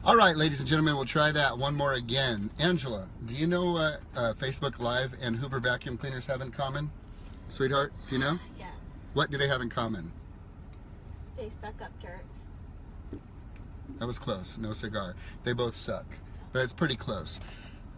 All right, ladies and gentlemen, we'll try that one more again. Angela, do you know what Facebook Live and Hoover vacuum cleaners have in common? Sweetheart, do you know? Yes. What do they have in common? They suck up dirt. That was close. No cigar. They both suck, but it's pretty close.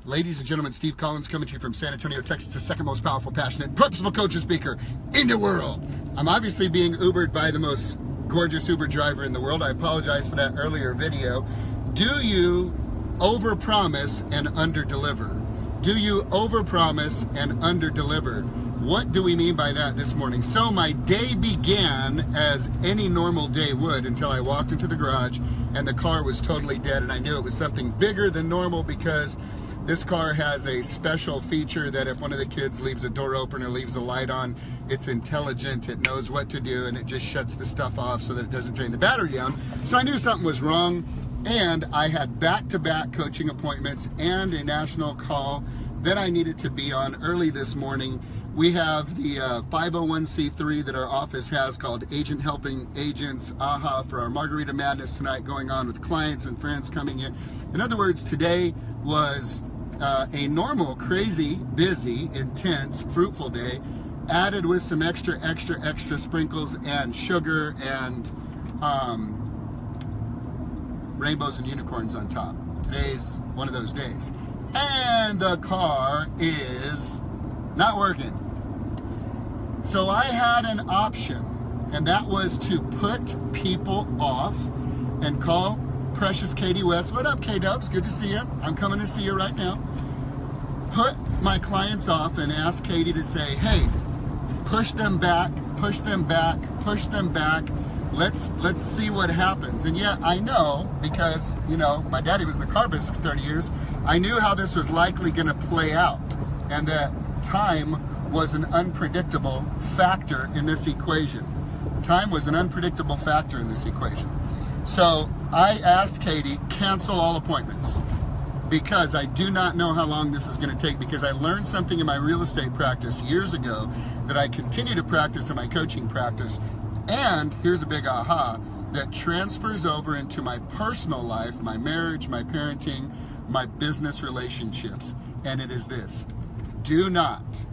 Ladies and gentlemen, Steve Collins coming to you from San Antonio, Texas, the second most powerful, passionate, purposeful coach and speaker in the world. I'm obviously being Ubered by the most gorgeous Uber driver in the world. I apologize for that earlier video. Do you overpromise and underdeliver? Do you overpromise and underdeliver? What do we mean by that this morning? So my day began as any normal day would until I walked into the garage and the car was totally dead, and I knew it was something bigger than normal because this car has a special feature that if one of the kids leaves a door open or leaves a light on, it's intelligent, it knows what to do, and it just shuts the stuff off so that it doesn't drain the battery down. So I knew something was wrong, and I had back-to-back coaching appointments and a national call that I needed to be on early this morning. We have the 501c3 that our office has called Agent Helping Agents, AHA, for our Margarita Madness tonight, going on with clients and friends coming in. In other words, today was a normal, crazy, busy, intense, fruitful day, added with some extra sprinkles and sugar and rainbows and unicorns on top. Today's one of those days. And the car is not working. So I had an option, and that was to put people off and call precious Katie West. What up, K-Dubs? Good to see you. I'm coming to see you right now. Put my clients off and ask Katie to say, hey, push them back, push them back, push them back. Let's see what happens. And yeah, I know, because, you know, my daddy was in the car business for 30 years. I knew how this was likely going to play out, and that time was an unpredictable factor in this equation. Time was an unpredictable factor in this equation. So I asked Katie, cancel all appointments, because I do not know how long this is going to take, because I learned something in my real estate practice years ago that I continue to practice in my coaching practice. And here's a big aha, that transfers over into my personal life, my marriage, my parenting, my business relationships. And it is this: do not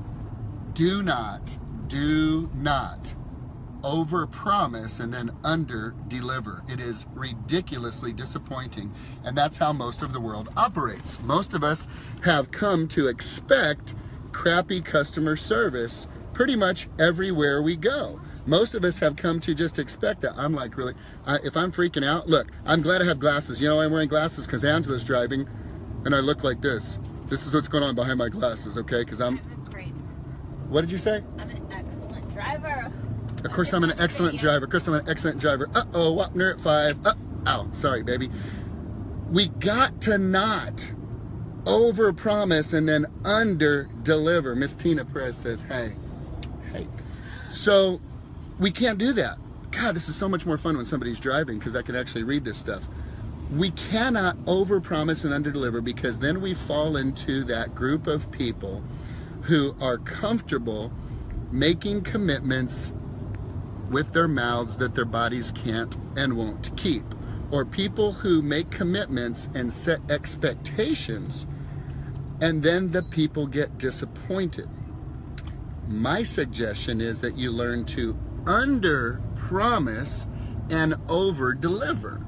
overpromise and then under-deliver. It is ridiculously disappointing, and that's how most of the world operates. Most of us have come to expect crappy customer service pretty much everywhere we go. Most of us have come to just expect that. I'm like, really, if I'm freaking out, look, I'm glad I have glasses. You know, I'm wearing glasses because Angela's driving, and I look like this. This is what's going on behind my glasses, okay? Because I'm great. What did you say? I'm an excellent driver. Of course I'm an excellent driver. Of course I'm an excellent driver. Uh-oh, Wapner at 5. Ow, sorry, baby. We got to not overpromise and then under-deliver. Miss Tina Perez says, hey. So we can't do that. God, this is so much more fun when somebody's driving, because I can actually read this stuff. We cannot overpromise and underdeliver, because then we fall into that group of people who are comfortable making commitments with their mouths that their bodies can't and won't keep, or people who make commitments and set expectations, and then the people get disappointed. My suggestion is that you learn to under-promise and over-deliver.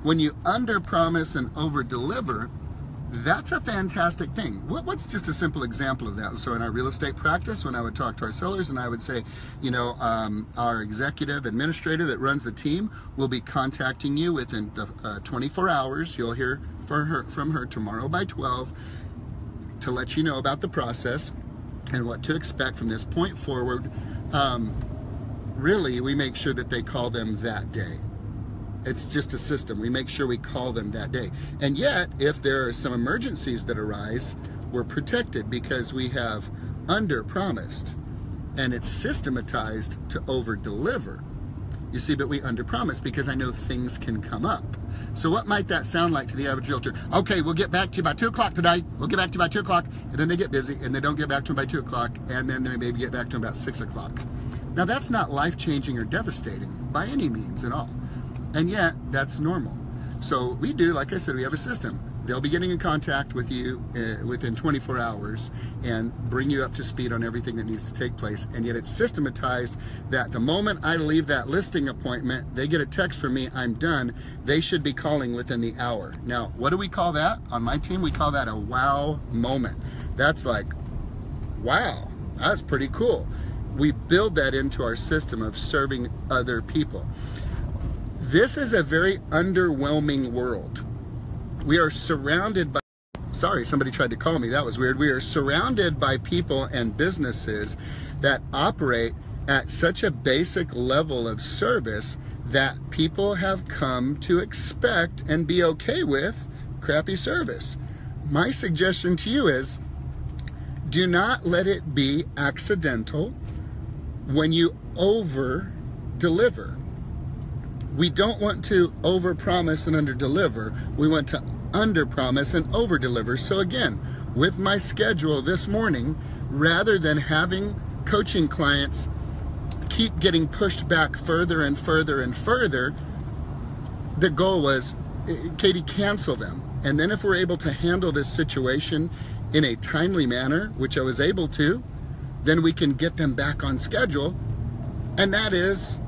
When you under-promise and over-deliver, that's a fantastic thing. What's just a simple example of that? So in our real estate practice, when I would talk to our sellers and I would say, you know, our executive administrator that runs the team will be contacting you within 24 hours. You'll hear from her tomorrow by 12 to let you know about the process and what to expect from this point forward. Really, we make sure that they call them that day. It's just a system. We make sure we call them that day. And yet, if there are some emergencies that arise, we're protected because we have under-promised. And it's systematized to over-deliver. You see, but we under-promise because I know things can come up. So what might that sound like to the average realtor? Okay, we'll get back to you by 2 o'clock today. We'll get back to you by 2 o'clock. And then they get busy and they don't get back to them by 2 o'clock. And then they maybe get back to them about 6 o'clock. Now that's not life-changing or devastating by any means at all. And yet, that's normal. So we do, like I said, we have a system. They'll be getting in contact with you within 24 hours and bring you up to speed on everything that needs to take place. And yet it's systematized that the moment I leave that listing appointment, they get a text from me, I'm done. They should be calling within the hour. Now, what do we call that? On my team, we call that a wow moment. That's like, wow, that's pretty cool. We build that into our system of serving other people. This is a very underwhelming world. We are surrounded by, sorry, somebody tried to call me, that was weird. We are surrounded by people and businesses that operate at such a basic level of service that people have come to expect and be okay with crappy service. My suggestion to you is, do not let it be accidental when you over-deliver. We don't want to overpromise and underdeliver. We want to underpromise and overdeliver. So again, with my schedule this morning, rather than having coaching clients keep getting pushed back further and further and further, the goal was, Katie, cancel them. And then if we're able to handle this situation in a timely manner, which I was able to, then we can get them back on schedule. And that is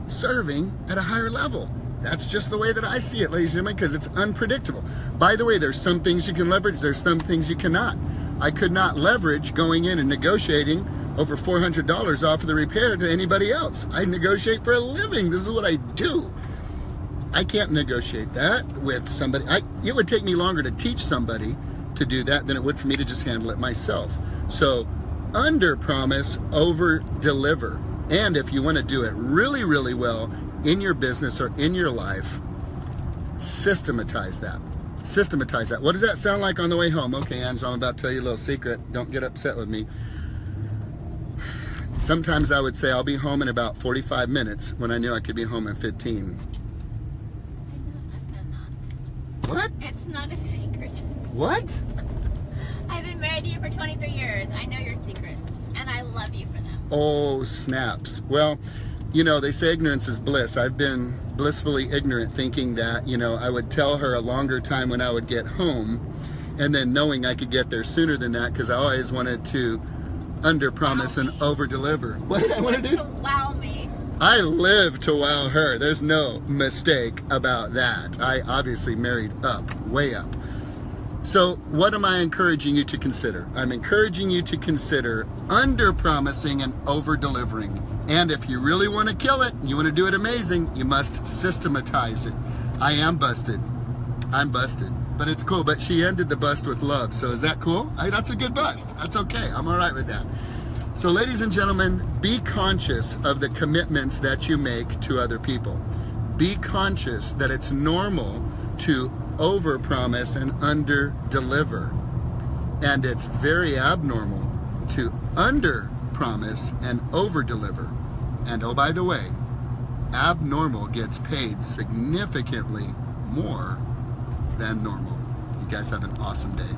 serving at a higher level. That's just the way that I see it, ladies and gentlemen, because it's unpredictable. By the way, there's some things you can leverage, there's some things you cannot. I could not leverage going in and negotiating over $400 off of the repair to anybody else. I negotiate for a living. This is what I do. I can't negotiate that with somebody. It would take me longer to teach somebody to do that than it would for me to just handle it myself. So under promise, over deliver. And if you want to do it really, really well in your business or in your life, systematize that. Systematize that. What does that sound like on the way home? Okay, Angela, I'm about to tell you a little secret. Don't get upset with me. Sometimes I would say I'll be home in about 45 minutes when I knew I could be home in 15. I cannot. What? It's not a secret. What? I've been married to you for 23 years. I know your secrets, and I love you for them. Oh, snaps. Well, you know, they say ignorance is bliss. I've been blissfully ignorant, thinking that, you know, I would tell her a longer time when I would get home, and then knowing I could get there sooner than that, because I always wanted to under-promise and over-deliver. What did I want to do? To wow me. I live to wow her. There's no mistake about that. I obviously married up, way up. So what am I encouraging you to consider? I'm encouraging you to consider under-promising and over-delivering. And if you really want to kill it, you want to do it amazing, you must systematize it. I am busted. I'm busted. But it's cool. But she ended the bust with love. So is that cool? That's a good bust. That's okay. I'm all right with that. So ladies and gentlemen, be conscious of the commitments that you make to other people. Be conscious that it's normal to overpromise and under-deliver. And it's very abnormal to under-promise and over-deliver. And oh, by the way, abnormal gets paid significantly more than normal. You guys have an awesome day.